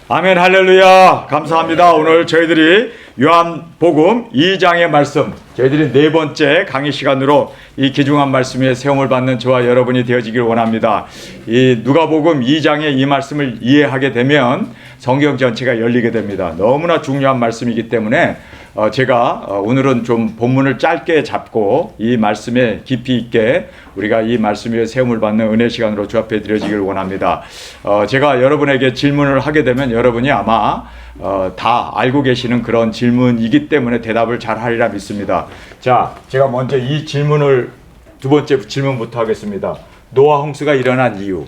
아멘, 할렐루야. 감사합니다. 오늘 저희들이 요한복음 2장의 말씀, 저희들이 네 번째 강의 시간으로 이 귀중한 말씀에 세움을 받는 저와 여러분이 되어지길 원합니다. 이 누가복음 2장의 이 말씀을 이해하게 되면 성경 전체가 열리게 됩니다. 너무나 중요한 말씀이기 때문에 제가 오늘은 좀 본문을 짧게 잡고 이 말씀에 깊이 있게 우리가 이 말씀에 세움을 받는 은혜 시간으로 주 앞에 드려지길 원합니다. 제가 여러분에게 질문을 하게 되면 여러분이 아마 다 알고 계시는 그런 질문이기 때문에 대답을 잘 하리라 믿습니다. 자, 제가 먼저 이 질문을 두 번째 질문부터 하겠습니다. 노아 홍수가 일어난 이유.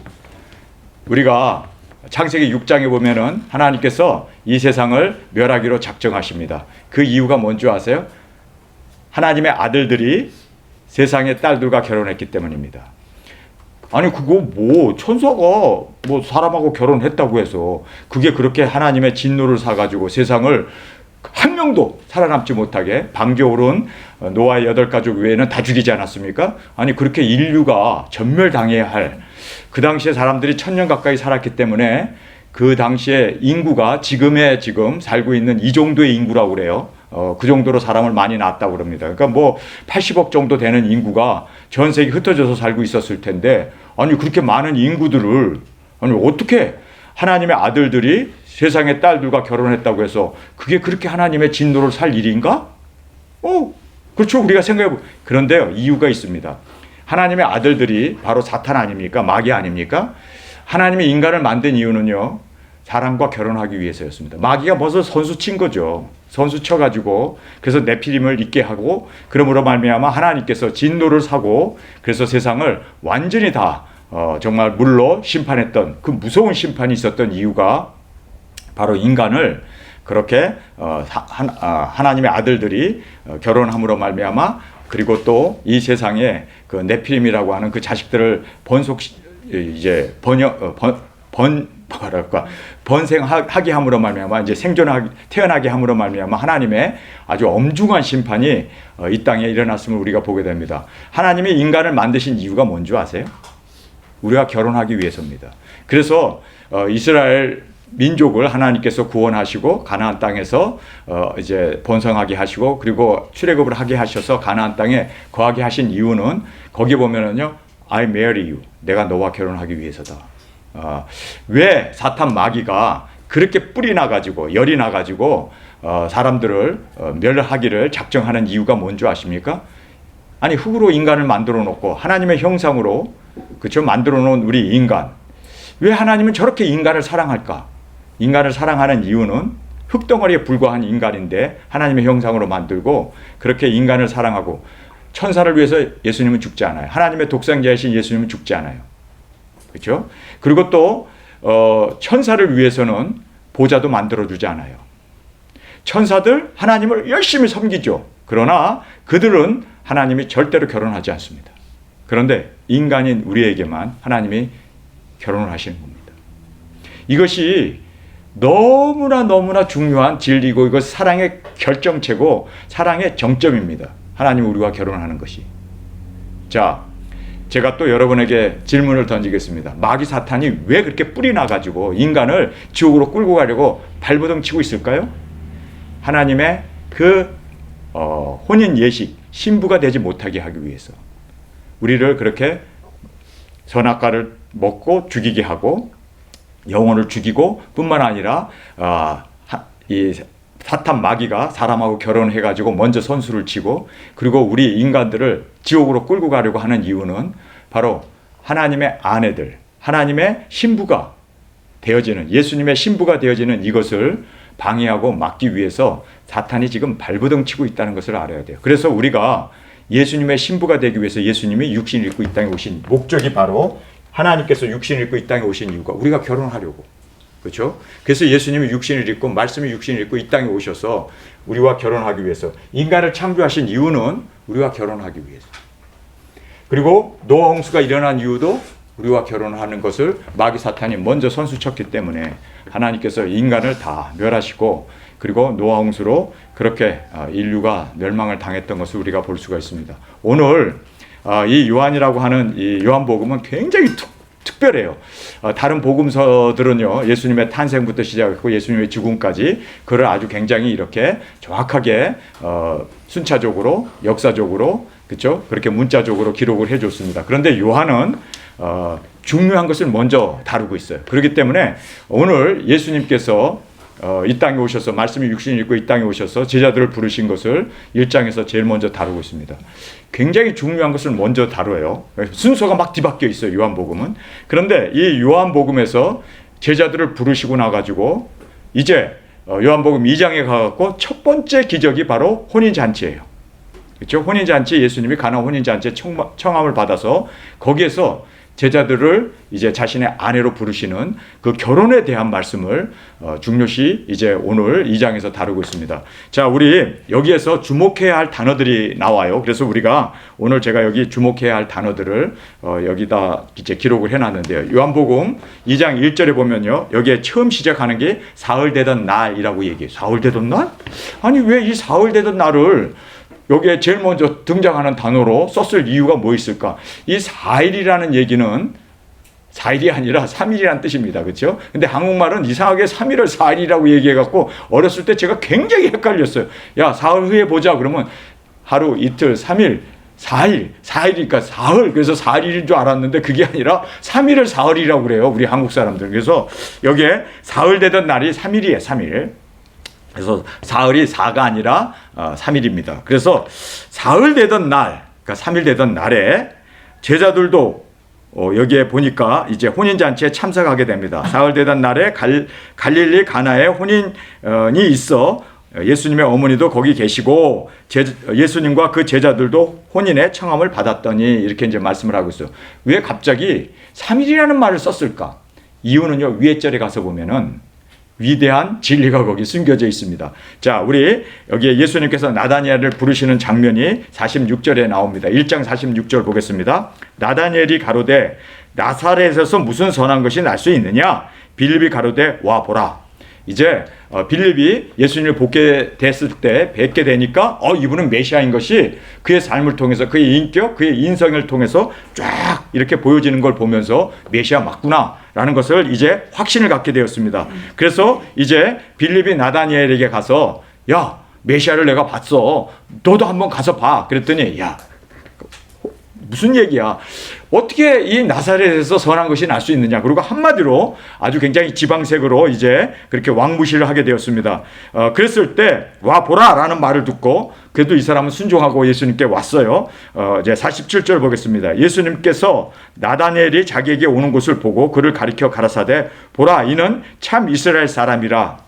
우리가 창세기 6장에 보면은 하나님께서 이 세상을 멸하기로 작정하십니다. 그 이유가 뭔지 아세요? 하나님의 아들들이 세상의 딸들과 결혼했기 때문입니다. 아니 그거 뭐 천사가 뭐 사람하고 결혼했다고 해서 그게 그렇게 하나님의 진노를 사가지고 세상을 한 명도 살아남지 못하게 방겨오른 노아의 8가족 외에는 다 죽이지 않았습니까? 아니 그렇게 인류가 전멸당해야 할 그 당시에 사람들이 1000년 가까이 살았기 때문에 그 당시에 인구가 지금 살고 있는 이 정도의 인구라고 그래요. 그 정도로 사람을 많이 낳았다고 그럽니다. 그러니까 뭐 80억 정도 되는 인구가 전 세계 흩어져서 살고 있었을 텐데 아니 그렇게 많은 인구들을 아니 어떻게 하나님의 아들들이 세상의 딸들과 결혼했다고 해서 그게 그렇게 하나님의 진노를 살 일인가? 그렇죠. 우리가 생각해보면. 그런데요, 이유가 있습니다. 하나님의 아들들이 바로 사탄 아닙니까? 마귀 아닙니까? 하나님이 인간을 만든 이유는요, 사람과 결혼하기 위해서였습니다. 마귀가 벌써 선수 친 거죠. 선수 쳐가지고 그래서 네피림을 있게 하고 그러므로 말미암아 하나님께서 진노를 사고 그래서 세상을 완전히 다 정말 물로 심판했던 그 무서운 심판이 있었던 이유가 바로 인간을 그렇게 하나님의 아들들이 결혼함으로 말미암아 그리고 또 이 세상에 그 네피림이라고 하는 그 자식들을 번생하게 함으로 말미암아 이제 태어나게 함으로 말미암아 하나님의 아주 엄중한 심판이 이 땅에 일어났음을 우리가 보게 됩니다. 하나님이 인간을 만드신 이유가 뭔지 아세요? 우리가 결혼하기 위해서입니다. 그래서 이스라엘 민족을 하나님께서 구원하시고 가나안 땅에서 이제 번성하게 하시고 그리고 출애굽을 하게 하셔서 가나안 땅에 거하게 하신 이유는 거기 보면은요, I marry you. 내가 너와 결혼하기 위해서다. 왜 사탄 마귀가 그렇게 뿔이 나가지고 열이 나가지고 사람들을 멸하기를 작정하는 이유가 뭔지 아십니까? 아니 흙으로 인간을 만들어 놓고 하나님의 형상으로 그렇죠 만들어 놓은 우리 인간. 왜 하나님은 저렇게 인간을 사랑할까? 인간을 사랑하는 이유는 흙덩어리에 불과한 인간인데 하나님의 형상으로 만들고 그렇게 인간을 사랑하고 천사를 위해서 예수님은 죽지 않아요. 하나님의 독생자이신 예수님은 죽지 않아요. 그렇죠? 그리고 또 천사를 위해서는 보좌도 만들어주지 않아요. 천사들 하나님을 열심히 섬기죠. 그러나 그들은 하나님이 절대로 결혼하지 않습니다. 그런데 인간인 우리에게만 하나님이 결혼을 하시는 겁니다. 이것이 너무나 중요한 진리고 이것 사랑의 결정체고 사랑의 정점입니다. 하나님이 우리와 결혼하는 것이. 자, 제가 또 여러분에게 질문을 던지겠습니다. 마귀 사탄이 왜 그렇게 뿔이 나가지고 인간을 지옥으로 끌고 가려고 발버둥 치고 있을까요? 하나님의 그 혼인 예식, 신부가 되지 못하게 하기 위해서 우리를 그렇게 선악과를 먹고 죽이게 하고 영혼을 죽이고 뿐만 아니라 이 사탄 마귀가 사람하고 결혼해가지고 먼저 선수를 치고 그리고 우리 인간들을 지옥으로 끌고 가려고 하는 이유는 바로 하나님의 아내들, 하나님의 신부가 되어지는 예수님의 신부가 되어지는 이것을 방해하고 막기 위해서 사탄이 지금 발버둥 치고 있다는 것을 알아야 돼요. 그래서 우리가 예수님의 신부가 되기 위해서 예수님이 육신을 입고 이 땅에 오신 목적이 바로 하나님께서 육신을 입고 이 땅에 오신 이유가 우리가 결혼하려고. 그렇죠? 그래서 예수님이 육신을 입고 말씀이 육신을 입고 이 땅에 오셔서 우리와 결혼하기 위해서 인간을 창조하신 이유는 우리와 결혼하기 위해서. 그리고 노아 홍수가 일어난 이유도 우리와 결혼하는 것을 마귀 사탄이 먼저 선수쳤기 때문에 하나님께서 인간을 다 멸하시고 그리고 노아 홍수로 그렇게 인류가 멸망을 당했던 것을 우리가 볼 수가 있습니다. 오늘 이 요한이라고 하는 이 요한복음은 굉장히 특별해요. 다른 복음서들은요, 예수님의 탄생부터 시작했고 예수님의 죽음까지 그걸 아주 굉장히 이렇게 정확하게 순차적으로 역사적으로 그렇죠? 그렇게 문자적으로 기록을 해줬습니다. 그런데 요한은 중요한 것을 먼저 다루고 있어요. 그렇기 때문에 오늘 예수님께서 이 땅에 오셔서 말씀이 육신을 입고 이 땅에 오셔서 제자들을 부르신 것을 1장에서 제일 먼저 다루고 있습니다. 굉장히 중요한 것을 먼저 다뤄요. 순서가 막 뒤바뀌어 있어요, 요한복음은. 그런데 이 요한복음에서 제자들을 부르시고 나가지고 이제 요한복음 2장에 가갖고 첫 번째 기적이 바로 혼인잔치예요. 그렇죠? 혼인잔치, 예수님이 가나 혼인잔치에 청함을 받아서 거기에서 제자들을 이제 자신의 아내로 부르시는 그 결혼에 대한 말씀을 중요시 이제 오늘 2장에서 다루고 있습니다. 자, 우리 여기에서 주목해야 할 단어들이 나와요. 그래서 우리가 오늘 제가 여기 주목해야 할 단어들을 여기다 이제 기록을 해놨는데요. 요한복음 2장 1절에 보면요, 여기에 처음 시작하는 게 사흘 되던 날이라고 얘기해요. 사흘 되던 날? 아니 왜 이 사흘 되던 날을 여기에 제일 먼저 등장하는 단어로 썼을 이유가 뭐 있을까? 이 4일이라는 얘기는 4일이 아니라 3일이라는 뜻입니다. 그렇죠? 근데 한국말은 이상하게 3일을 4일이라고 얘기해갖고 어렸을 때 제가 굉장히 헷갈렸어요. 야, 사흘 후에 보자. 그러면 하루, 이틀, 3일, 4일이니까 사흘. 그래서 4일인 줄 알았는데 그게 아니라 3일을 사흘이라고 그래요. 우리 한국 사람들. 그래서 여기에 사흘 되던 날이 3일이에요. 3일. 그래서 사흘이 4가 아니라 3일입니다. 그래서 사흘 되던 날, 그러니까 3일 되던 날에 제자들도 여기에 보니까 이제 혼인잔치에 참석하게 됩니다. 사흘 되던 날에 갈릴리 가나에 혼인이 있어 예수님의 어머니도 거기 계시고 예수님과 그 제자들도 혼인의 청함을 받았더니 이렇게 이제 말씀을 하고 있어요. 왜 갑자기 3일이라는 말을 썼을까? 이유는요, 위에 절에 가서 보면은 위대한 진리가 거기 숨겨져 있습니다. 자, 우리 여기에 예수님께서 나다니엘을 부르시는 장면이 46절에 나옵니다. 1장 46절 보겠습니다. 나다니엘이 가로되 나사렛에서 무슨 선한 것이 날 수 있느냐? 빌립이 가로되 와 보라. 이제 빌립이 예수님을 뵙게 되니까 이분은 메시아인 것이 그의 삶을 통해서 그의 인격, 그의 인성을 통해서 쫙 이렇게 보여지는 걸 보면서 메시아 맞구나라는 것을 이제 확신을 갖게 되었습니다. 그래서 이제 빌립이 나다니엘에게 가서 야, 메시아를 내가 봤어. 너도 한번 가서 봐. 그랬더니 야, 무슨 얘기야? 어떻게 이 나사렛에서 선한 것이 날 수 있느냐? 그리고 한마디로 아주 굉장히 지방색으로 이제 그렇게 왕무시를 하게 되었습니다. 그랬을 때 와 보라라는 말을 듣고 그래도 이 사람은 순종하고 예수님께 왔어요. 이제 47절 보겠습니다. 예수님께서 나다니엘이 자기에게 오는 것을 보고 그를 가리켜 가라사대 보라 이는 참 이스라엘 사람이라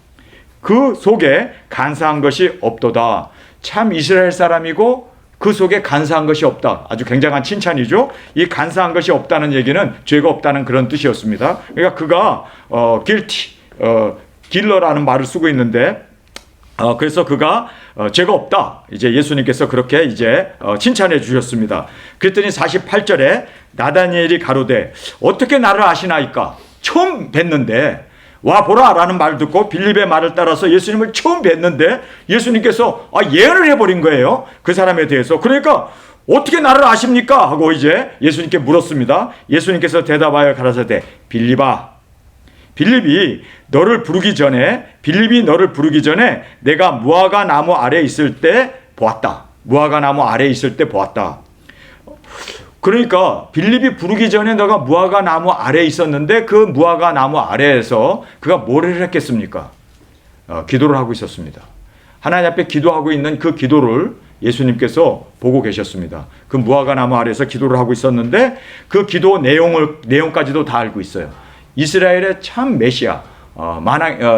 그 속에 간사한 것이 없도다. 참 이스라엘 사람이고 그 속에 간사한 것이 없다. 아주 굉장한 칭찬이죠. 이 간사한 것이 없다는 얘기는 죄가 없다는 그런 뜻이었습니다. 그러니까 그가 guilty, 길러라는 말을 쓰고 있는데 그래서 그가 죄가 없다. 이제 예수님께서 그렇게 이제 칭찬해 주셨습니다. 그랬더니 48절에 나다니엘이 가로되 어떻게 나를 아시나이까? 처음 뵀는데 와 보라 라는 말을 듣고 빌립의 말을 따라서 예수님을 처음 뵀는데 예수님께서 예언을 해버린 거예요. 그 사람에 대해서. 그러니까 어떻게 나를 아십니까? 하고 이제 예수님께 물었습니다. 예수님께서 대답하여 가라사대 빌립이 너를 부르기 전에 내가 무화과 나무 아래 있을 때 보았다. 무화과 나무 아래 있을 때 보았다. 그러니까 빌립이 부르기 전에 너가 무화과 나무 아래에 있었는데 그 무화과 나무 아래에서 그가 뭐를 했겠습니까? 기도를 하고 있었습니다. 하나님 앞에 기도하고 있는 그 기도를 예수님께서 보고 계셨습니다. 그 무화과 나무 아래에서 기도를 하고 있었는데 그 기도 내용까지도 다 알고 있어요. 이스라엘의 참 메시아,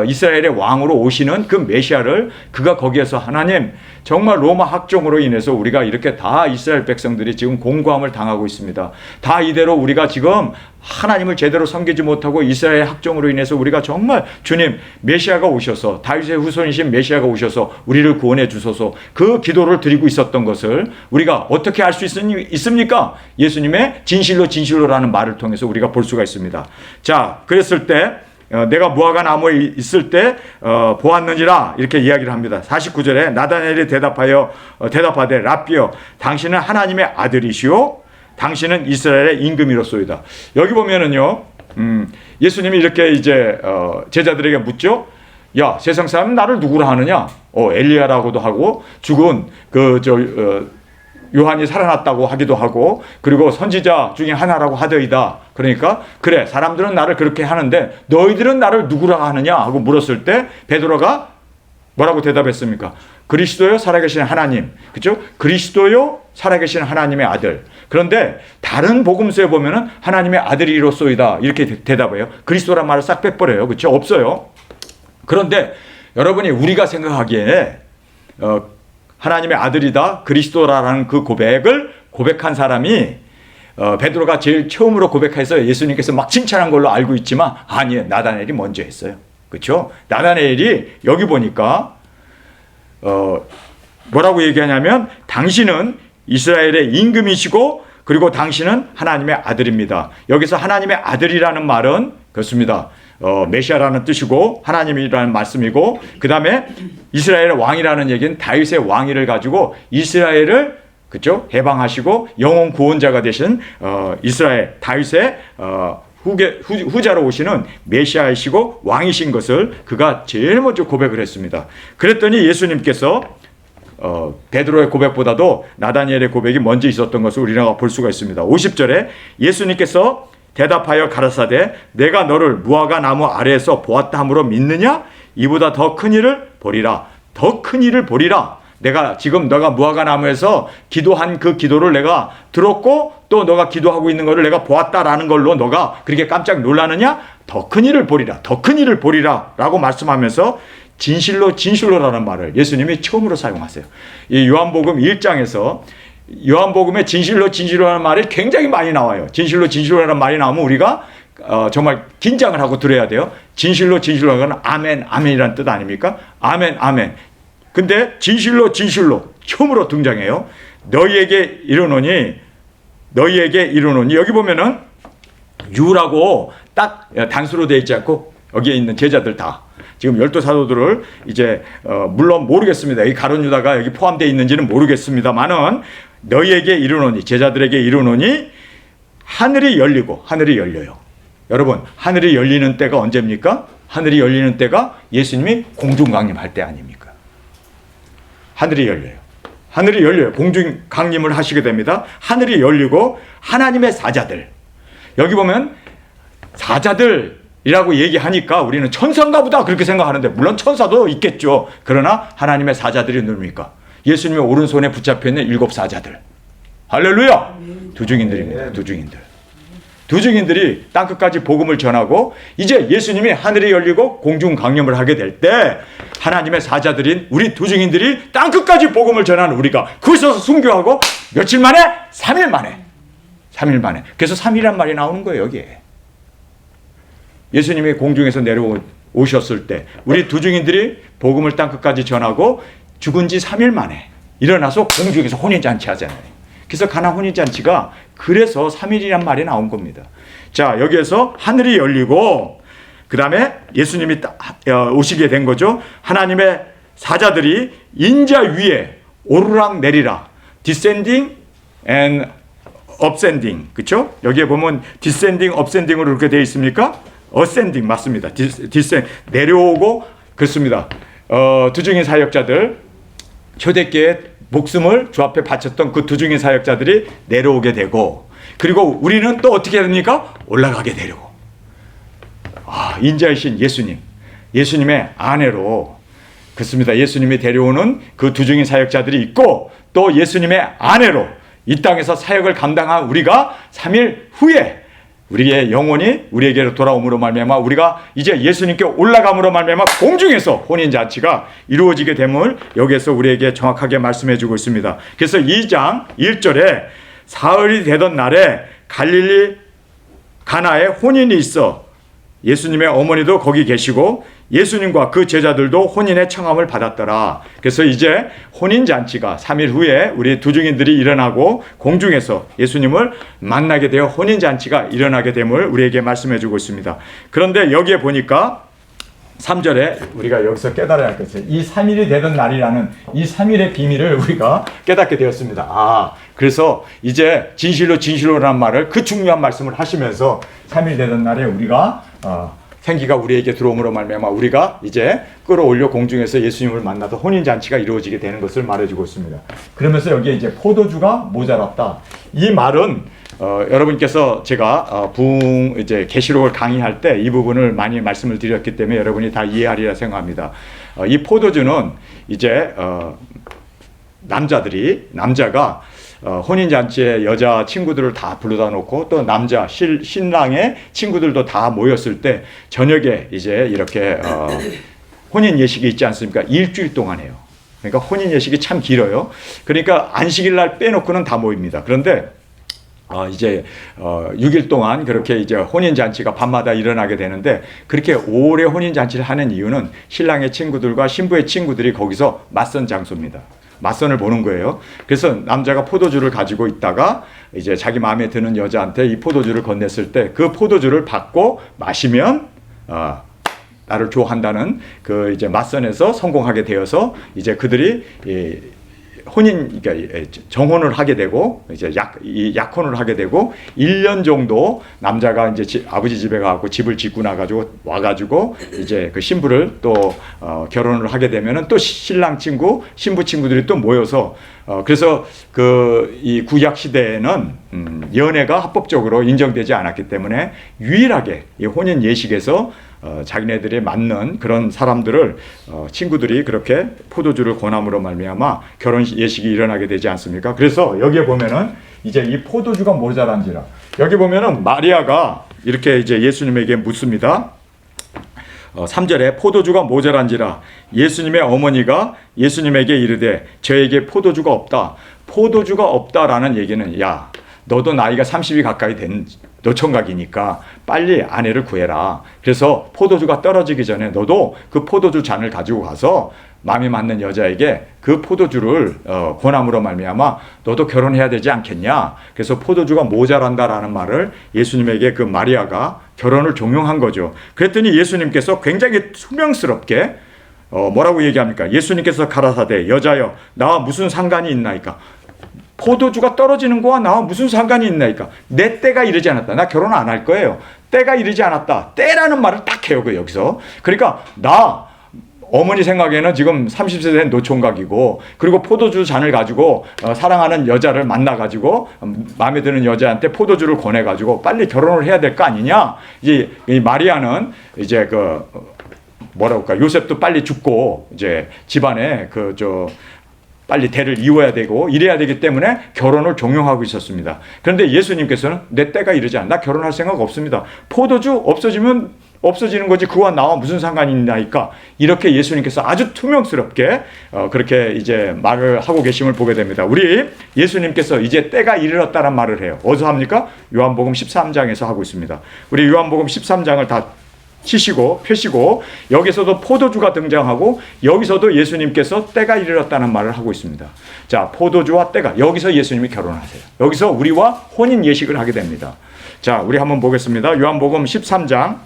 이스라엘의 왕으로 오시는 그 메시아를 그가 거기에서 하나님 정말 로마 학종으로 인해서 우리가 이렇게 다 이스라엘 백성들이 지금 공고함을 당하고 있습니다. 다 이대로 우리가 지금 하나님을 제대로 섬기지 못하고 이스라엘 학종으로 인해서 우리가 정말 주님 메시아가 오셔서 다윗의 후손이신 메시아가 오셔서 우리를 구원해 주소서 그 기도를 드리고 있었던 것을 우리가 어떻게 알 수 있습니까? 예수님의 진실로라는 말을 통해서 우리가 볼 수가 있습니다. 자, 그랬을 때 내가 무화과 나무에 있을 때 보았느니라 이렇게 이야기를 합니다. 49절에 나다니엘이 대답하되 라삐여 당신은 하나님의 아들이시오 당신은 이스라엘의 임금이로소이다. 여기 보면은요, 예수님이 이렇게 이제 제자들에게 묻죠. 야, 세상 사람은 나를 누구로 하느냐? 엘리야라고도 하고 죽은 요한이 살아났다고 하기도 하고, 그리고 선지자 중에 하나라고 하더이다. 그러니까 그래, 사람들은 나를 그렇게 하는데 너희들은 나를 누구라 하느냐 하고 물었을 때 베드로가 뭐라고 대답했습니까? 그리스도요 살아계신 하나님. 그렇죠? 그리스도요 살아계신 하나님의 아들. 그런데 다른 복음서에 보면은 하나님의 아들이로소이다 이렇게 대답해요. 그리스도란 말을 싹 빼버려요. 그렇죠? 없어요. 그런데 여러분이 우리가 생각하기에 하나님의 아들이다 그리스도라는 그 고백을 고백한 사람이 베드로가 제일 처음으로 고백해서 예수님께서 막 칭찬한 걸로 알고 있지만 아니에요. 나다나엘이 먼저 했어요. 그렇죠? 나다나엘이 여기 보니까 뭐라고 얘기하냐면 당신은 이스라엘의 임금이시고 그리고 당신은 하나님의 아들입니다. 여기서 하나님의 아들이라는 말은 그렇습니다. 메시아라는 뜻이고 하나님이라는 말씀이고, 그 다음에 이스라엘의 왕이라는 얘기는 다윗의 왕위를 가지고 이스라엘을 그죠? 해방하시고 영원 구원자가 되신 이스라엘 다윗의 후자로 오시는 메시아이시고 왕이신 것을 그가 제일 먼저 고백을 했습니다. 그랬더니 예수님께서 베드로의 고백보다도 나다니엘의 고백이 먼저 있었던 것을 우리가 볼 수가 있습니다. 50절에 예수님께서 대답하여 가라사대 내가 너를 무화과 나무 아래에서 보았다 함으로 믿느냐? 이보다 더 큰 일을 보리라. 더 큰 일을 보리라. 내가 지금 너가 무화과 나무에서 기도한 그 기도를 내가 들었고 또 너가 기도하고 있는 것을 내가 보았다라는 걸로 너가 그렇게 깜짝 놀라느냐? 더 큰 일을 보리라. 더 큰 일을 보리라 라고 말씀하면서 진실로 진실로라는 말을 예수님이 처음으로 사용하세요. 이 요한복음 1장에서 요한복음에 진실로 진실로라는 말이 굉장히 많이 나와요. 진실로 진실로라는 말이 나오면 우리가 정말 긴장을 하고 들어야 돼요. 진실로 진실로는 아멘 아멘이라는 뜻 아닙니까? 아멘 아멘. 근데 진실로 진실로 처음으로 등장해요. 너희에게 이르노니 여기 보면은 유라고 딱 단수로 되어 있지 않고 여기에 있는 제자들 다 지금 12사도들을 이제 물론 모르겠습니다. 이 가룟 유다가 여기 포함되어 있는지는 모르겠습니다만은 너희에게 이르노니 제자들에게 이르노니 하늘이 열려요. 여러분 하늘이 열리는 때가 언제입니까? 하늘이 열리는 때가 예수님이 공중 강림할 때 아닙니까? 하늘이 열려요. 공중 강림을 하시게 됩니다. 하늘이 열리고 하나님의 사자들, 여기 보면 사자들이라고 얘기하니까 우리는 천사인가 보다 그렇게 생각하는데 물론 천사도 있겠죠. 그러나 하나님의 사자들이 누굽니까? 예수님의 오른손에 붙잡혀있는 7 사자들. 할렐루야! 두중인들입니다. 두중인들이 땅끝까지 복음을 전하고 이제 예수님이 하늘이 열리고 공중 강림을 하게 될 때 하나님의 사자들인 우리 두중인들이 땅끝까지 복음을 전하는 우리가 거기서 순교하고 며칠 만에? 3일 만에. 그래서 3일이란 말이 나오는 거예요. 여기에. 예수님이 공중에서 내려오셨을 때 우리 두중인들이 복음을 땅끝까지 전하고 죽은 지 3일 만에 일어나서 공중에서 혼인잔치 하잖아요. 그래서 가나 혼인잔치가 그래서 3일이란 말이 나온 겁니다. 자, 여기에서 하늘이 열리고 그 다음에 예수님이 오시게 된 거죠. 하나님의 사자들이 인자 위에 오르락 내리락 descending and ascending 그렇죠? 여기에 보면 descending, ascending으로 그렇게 되어 있습니까? ascending 맞습니다. 내려오고 그렇습니다. 두중인 사역자들 초대교회 목숨을 주 앞에 바쳤던 그 두중인 사역자들이 내려오게 되고 그리고 우리는 또 어떻게 됩니까? 올라가게 되고 인자이신 예수님의 아내로 그렇습니다. 예수님이 데려오는 그 두중인 사역자들이 있고 또 예수님의 아내로 이 땅에서 사역을 감당한 우리가 3일 후에 우리의 영혼이 우리에게로 돌아옴으로 말미암아 우리가 이제 예수님께 올라감으로 말미암아 공중에서 혼인잔치가 이루어지게 됨을 여기에서 우리에게 정확하게 말씀해 주고 있습니다. 그래서 2장 1절에 사흘이 되던 날에 갈릴리 가나에 혼인이 있어 예수님의 어머니도 거기 계시고 예수님과 그 제자들도 혼인의 청함을 받았더라. 그래서 이제 혼인잔치가 3일 후에 우리 두중인들이 일어나고 공중에서 예수님을 만나게 되어 혼인잔치가 일어나게 됨을 우리에게 말씀해 주고 있습니다. 그런데 여기에 보니까 3절에 우리가 여기서 깨달아야 할 것은 이 3일이 되던 날이라는 이 3일의 비밀을 우리가 깨닫게 되었습니다. 아, 그래서 이제 진실로 진실로라는 말을 그 중요한 말씀을 하시면서 3일 되던 날에 우리가 생기가 우리에게 들어옴으로 말미암아 우리가 이제 끌어올려 공중에서 예수님을 만나서 혼인잔치가 이루어지게 되는 것을 말해주고 있습니다. 그러면서 여기에 이제 포도주가 모자랐다. 이 말은 여러분께서 제가 이제 계시록을 강의할 때 이 부분을 많이 말씀을 드렸기 때문에 여러분이 다 이해하리라 생각합니다. 이 포도주는 이제 남자가 혼인잔치에 여자 친구들을 다 불러다 놓고 또 남자 신랑의 친구들도 다 모였을 때 저녁에 이제 이렇게 혼인 예식이 있지 않습니까? 일주일 동안 해요. 그러니까 혼인 예식이 참 길어요. 그러니까 안식일 날 빼놓고는 다 모입니다. 그런데 이제 6일 동안 그렇게 이제 혼인잔치가 밤마다 일어나게 되는데 그렇게 오래 혼인잔치를 하는 이유는 신랑의 친구들과 신부의 친구들이 거기서 맞선 장소입니다. 맞선을 보는 거예요. 그래서 남자가 포도주를 가지고 있다가 이제 자기 마음에 드는 여자한테 이 포도주를 건넸을 때 그 포도주를 받고 마시면 나를 좋아한다는 그 이제 맞선에서 성공하게 되어서 이제 그들이 그러니까 정혼을 하게 되고 이제 약혼을 하게 되고 1년 정도 남자가 이제 아버지 집에 가고 집을 짓고 나가지고 와가지고 이제 그 신부를 또 결혼을 하게 되면은 또 신랑 친구, 신부 친구들이 또 모여서 그래서 이 구약 시대에는 연애가 합법적으로 인정되지 않았기 때문에 유일하게 이 혼인 예식에서 자기네들이 맞는 그런 사람들을 친구들이 그렇게 포도주를 권함으로 말미암아 결혼 예식이 일어나게 되지 않습니까? 그래서 여기에 보면은 이제 이 포도주가 모자란지라 여기 보면은 마리아가 이렇게 이제 예수님에게 묻습니다. 3절에 포도주가 모자란지라 예수님의 어머니가 예수님에게 이르되 저에게 포도주가 없다. 포도주가 없다라는 얘기는 야 너도 나이가 30이 가까이 된 노총각이니까 빨리 아내를 구해라. 그래서 포도주가 떨어지기 전에 너도 그 포도주 잔을 가지고 가서 마음에 맞는 여자에게 그 포도주를 권함으로 말미암아 너도 결혼해야 되지 않겠냐. 그래서 포도주가 모자란다라는 말을 예수님에게 그 마리아가 결혼을 종용한 거죠. 그랬더니 예수님께서 굉장히 투명스럽게 뭐라고 얘기합니까? 예수님께서 가라사대 여자여 나와 무슨 상관이 있나이까? 포도주가 떨어지는 거와 나와 무슨 상관이 있나이까? 내 때가 이르지 않았다. 나 결혼 안 할 거예요. 때가 이르지 않았다. 때라는 말을 딱 해요. 여기서. 그러니까 나 어머니 생각에는 지금 30세 된 노총각이고 그리고 포도주 잔을 가지고 사랑하는 여자를 만나가지고 마음에 드는 여자한테 포도주를 권해가지고 빨리 결혼을 해야 될 거 아니냐. 이제 이 마리아는 이제 뭐라고 할까 요셉도 빨리 죽고 이제 집안에 빨리 대를 이어야 되고 이래야 되기 때문에 결혼을 종용하고 있었습니다. 그런데 예수님께서는 내 때가 이르지 않아. 나 결혼할 생각 없습니다. 포도주 없어지면 없어지는 거지 그와 나와 무슨 상관이 있나이까. 이렇게 예수님께서 아주 투명스럽게 그렇게 이제 말을 하고 계심을 보게 됩니다. 우리 예수님께서 이제 때가 이르렀다는 말을 해요. 어디서 합니까? 요한복음 13장에서 하고 있습니다. 우리 요한복음 13장을 다 치시고 펴시고 여기서도 포도주가 등장하고 여기서도 예수님께서 때가 이르렀다는 말을 하고 있습니다. 자, 포도주와 때가 여기서 예수님이 결혼하세요. 여기서 우리와 혼인 예식을 하게 됩니다. 자, 우리 한번 보겠습니다. 요한복음 13장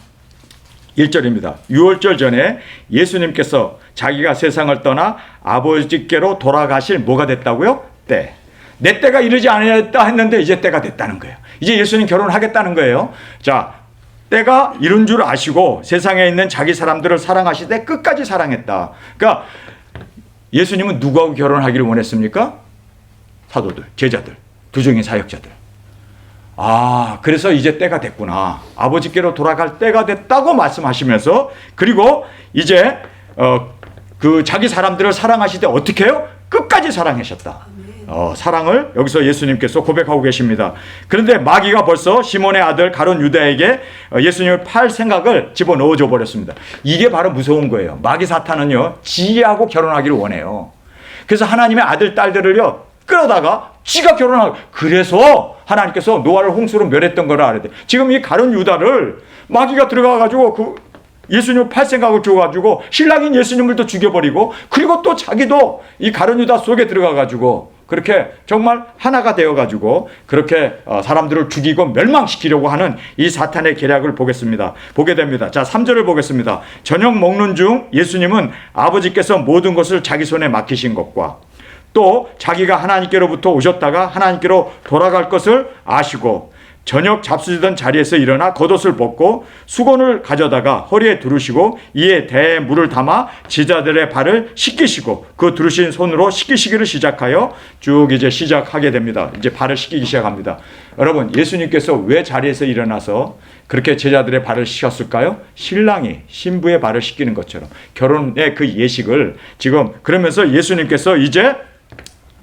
1절입니다. 유월절 전에 예수님께서 자기가 세상을 떠나 아버지께로 돌아가실 뭐가 됐다고요? 때. 내 때가 이르지 않았다 했는데 이제 때가 됐다는 거예요. 이제 예수님 결혼하겠다는 거예요. 자, 때가 이른 줄 아시고 세상에 있는 자기 사람들을 사랑하시되 끝까지 사랑했다. 그러니까 예수님은 누구하고 결혼하기를 원했습니까? 사도들, 제자들, 두 종의 사역자들. 그래서 이제 때가 됐구나. 아버지께로 돌아갈 때가 됐다고 말씀하시면서 그리고 이제 그 자기 사람들을 사랑하시되 어떻게 해요? 끝까지 사랑하셨다. 사랑을 여기서 예수님께서 고백하고 계십니다. 그런데 마귀가 벌써 시몬의 아들 가룟 유다에게 예수님을 팔 생각을 집어넣어 줘 버렸습니다. 이게 바로 무서운 거예요. 마귀 사탄은요 지하고 결혼하기를 원해요. 그래서 하나님의 아들 딸들을요 끌어다가 지가 결혼하고 그래서 하나님께서 노아를 홍수로 멸했던 거를 알아야 돼. 지금 이 가룟 유다를 마귀가 들어가가지고 예수님을 팔 생각을 줘가지고 신랑인 예수님을 또 죽여버리고 그리고 또 자기도 이 가룟 유다 속에 들어가가지고 그렇게 정말 하나가 되어가지고 그렇게 사람들을 죽이고 멸망시키려고 하는 이 사탄의 계략을 보게 됩니다. 자, 3절을 보겠습니다. 저녁 먹는 중 예수님은 아버지께서 모든 것을 자기 손에 맡기신 것과 또 자기가 하나님께로부터 오셨다가 하나님께로 돌아갈 것을 아시고 저녁 잡수시던 자리에서 일어나 겉옷을 벗고 수건을 가져다가 허리에 두르시고 이에 대에 물을 담아 제자들의 발을 씻기시고 그 두르신 손으로 씻기시기를 시작하여 쭉 이제 시작하게 됩니다. 이제 발을 씻기기 시작합니다. 여러분, 예수님께서 왜 자리에서 일어나서 그렇게 제자들의 발을 씻었을까요? 신랑이 신부의 발을 씻기는 것처럼 결혼의 그 예식을 지금 그러면서 예수님께서 이제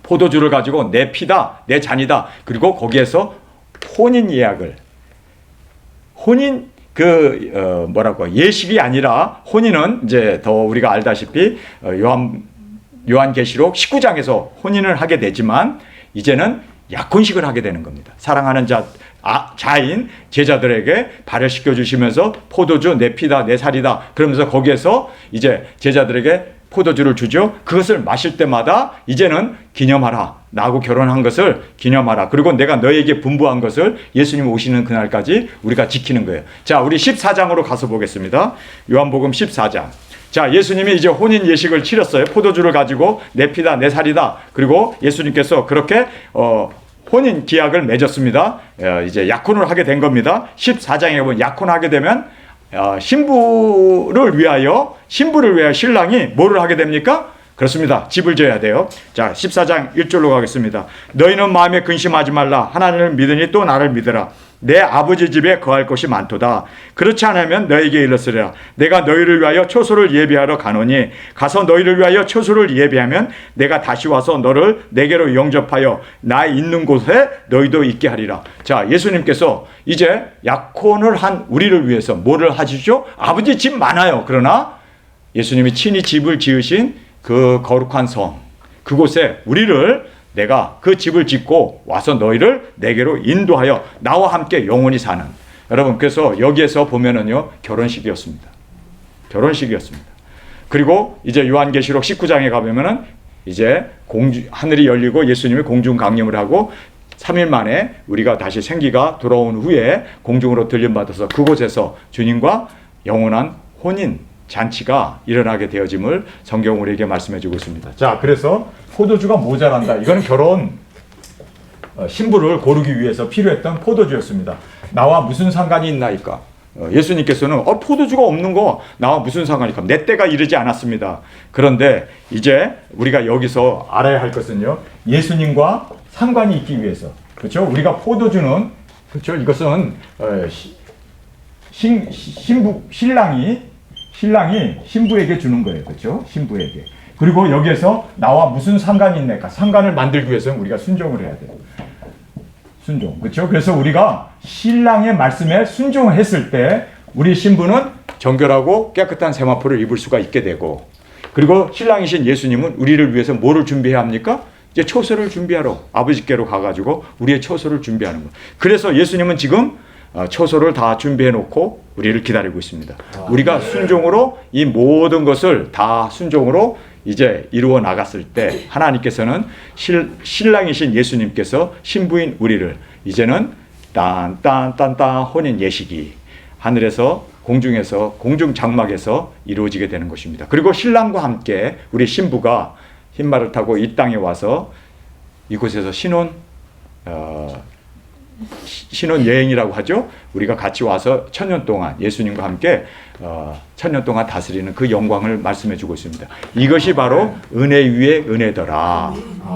포도주를 가지고 내 피다, 내 잔이다. 그리고 거기에서 혼인 예식이 아니라 혼인은 이제 더 우리가 알다시피 요한계시록 19장에서 혼인을 하게 되지만 이제는 약혼식을 하게 되는 겁니다. 사랑하는 자인 제자들에게 발을 씻겨주시면서 포도주 내 피다 내 살이다 그러면서 거기에서 이제 제자들에게 포도주를 주죠. 그것을 마실 때마다 이제는 기념하라. 나하고 결혼한 것을 기념하라. 그리고 내가 너에게 분부한 것을 예수님 오시는 그날까지 우리가 지키는 거예요. 자, 우리 14장으로 가서 보겠습니다. 요한복음 14장. 자, 예수님이 이제 혼인 예식을 치렀어요. 포도주를 가지고 내 피다 내 살이다. 그리고 예수님께서 그렇게 혼인 기약을 맺었습니다. 이제 약혼을 하게 된 겁니다. 14장에 보면 약혼하게 되면 신부를 위하여 신랑이 뭐를 하게 됩니까? 그렇습니다. 집을 지어야 돼요. 자, 14장 1절로 가겠습니다. 너희는 마음에 근심하지 말라. 하나님을 믿으니 또 나를 믿으라. 내 아버지 집에 거할 것이 많도다. 그렇지 않으면 너에게 일렀으리라. 내가 너희를 위하여 초소를 예비하러 가노니 가서 너희를 위하여 초소를 예비하면 내가 다시 와서 너를 내게로 영접하여 나 있는 곳에 너희도 있게 하리라. 자, 예수님께서 이제 약혼을 한 우리를 위해서 뭐를 하시죠? 아버지 집 많아요. 그러나 예수님이 친히 집을 지으신 그 거룩한 성, 그곳에 내가 그 집을 짓고 와서 너희를 내게로 인도하여 나와 함께 영원히 사는. 여러분, 그래서 여기에서 보면은요, 결혼식이었습니다. 그리고 이제 요한계시록 19장에 가보면은 이제 하늘이 열리고 예수님이 공중 강림을 하고 3일 만에 우리가 다시 생기가 돌아온 후에 공중으로 들림받아서 그곳에서 주님과 영원한 혼인 잔치가 일어나게 되어짐을 성경 우리에게 말씀해 주고 있습니다. 자, 그래서 포도주가 모자란다. 이거는 결혼 신부를 고르기 위해서 필요했던 포도주였습니다. 나와 무슨 상관이 있나이까? 예수님께서는 포도주가 없는 거 나와 무슨 상관이까? 내 때가 이르지 않았습니다. 그런데 이제 우리가 여기서 알아야 할 것은요, 예수님과 상관이 있기 위해서, 그렇죠? 우리가 포도주는, 그렇죠? 이것은 신랑이 신부에게 주는 거예요. 그렇죠? 신부에게. 그리고 여기에서 나와 무슨 상관이 있나까? 상관을 만들기 위해서는 우리가 순종을 해야 돼요. 순종. 그렇죠? 그래서 우리가 신랑의 말씀에 순종을 했을 때 우리 신부는 정결하고 깨끗한 세마포를 입을 수가 있게 되고, 그리고 신랑이신 예수님은 우리를 위해서 뭐를 준비해야 합니까? 이제 초소를 준비하러 아버지께로 가가지고 우리의 초소를 준비하는 거예요. 그래서 예수님은 지금 초소를 다 준비해 놓고 우리를 기다리고 있습니다. 우리가 순종으로 이 모든 것을 다 순종으로 이제 이루어 나갔을 때 하나님께서는 신랑이신 예수님께서 신부인 우리를 이제는 딴딴딴딴 혼인 예식이 하늘에서 공중에서 공중 장막에서 이루어지게 되는 것입니다. 그리고 신랑과 함께 우리 신부가 흰말을 타고 이 땅에 와서 이곳에서 신혼 여행이라고 하죠. 우리가 같이 와서 1000년 동안 예수님과 함께 1000년 동안 다스리는 그 영광을 말씀해 주고 있습니다. 이것이 바로 은혜 위에 은혜더라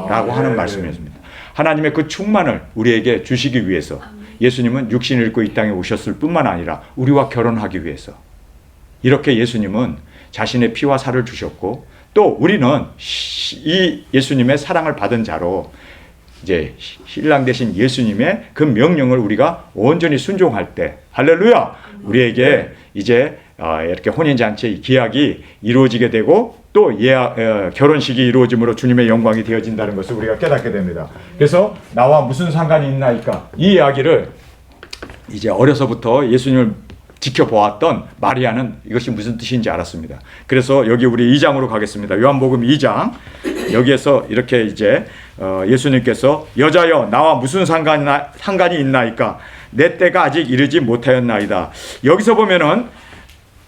라고 하는 말씀이었습니다. 하나님의 그 충만을 우리에게 주시기 위해서 예수님은 육신을 입고 이 땅에 오셨을 뿐만 아니라 우리와 결혼하기 위해서 이렇게 예수님은 자신의 피와 살을 주셨고, 또 우리는 이 예수님의 사랑을 받은 자로 이제 신랑 되신 예수님의 그 명령을 우리가 온전히 순종할 때, 할렐루야, 우리에게 이제 이렇게 혼인잔치의 기약이 이루어지게 되고 또 결혼식이 이루어짐으로 주님의 영광이 되어진다는 것을 우리가 깨닫게 됩니다. 그래서 나와 무슨 상관이 있나이까? 이 이야기를 이제 어려서부터 예수님을 지켜보았던 마리아는 이것이 무슨 뜻인지 알았습니다. 그래서 여기 우리 2장으로 가겠습니다. 요한복음 2장. 여기에서 이렇게 이제 예수님께서 여자여 나와 무슨 상관이 있나이까 내 때가 아직 이르지 못하였나이다. 여기서 보면은